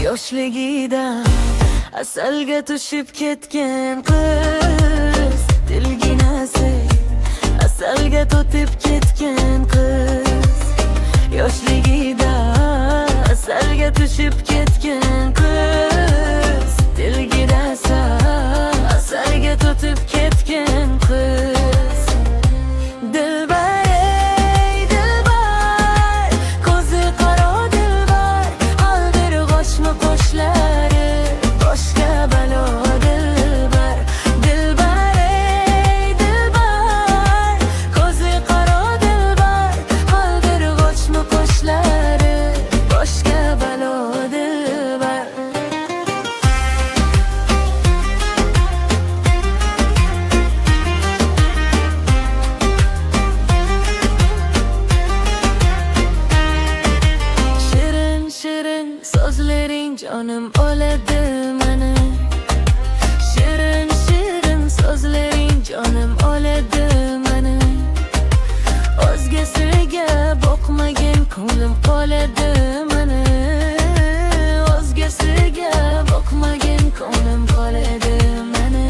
Yoshligida asalga tushib ketgan qiz, dilginasi asalga to'tib ketgan qiz. Yoshligida asalga tushib ketgan qiz, dilginasi asalga to'tib ketgan qiz. Dilbar ey dilbar, ko'zi qaro dilbar, qalbir g'oshmi qoshlari boshqa balo dilbar. Dilbar ey dilbar, ko'zi qaro dilbar, qalbir g'oshmi qoshlari boshqa balo dilbar. Shirin sözlerin canım oladi meni. Shirin sözlerin canım oladi meni. O'zgasiga boqmagan ko'nglim qoladi meni. O'zgasiga boqmagan ko'nglim qoladi meni.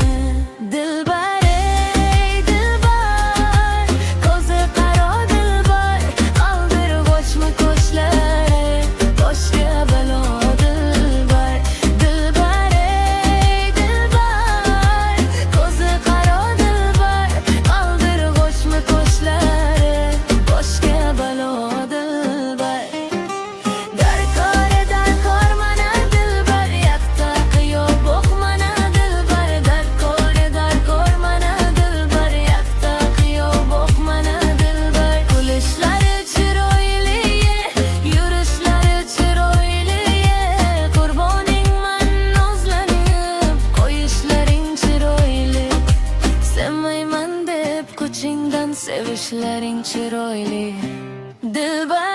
Dilbar ey dilbar, ko'zi qaro dilbar, qalbir g'oshmi qo'shlari boshqa balo dilbar. Dilbar ey dilbar, ko'zi qaro dilbar, qalbir g'oshmi qo'shlari boshqa balo dilbar. Darkor mana dilbar, yakta qiyob bo'q mana dilbar. Darkor mana dilbar, yakta qiyob bo'q mana dilbar. Kulishlari chiroyli, yurishlari chiroyli, qurboningman nozlanib, qo'yishlaring chiroyli. Sevmayman deb ko'chingdan sevishlaring chiroyli. Dilbar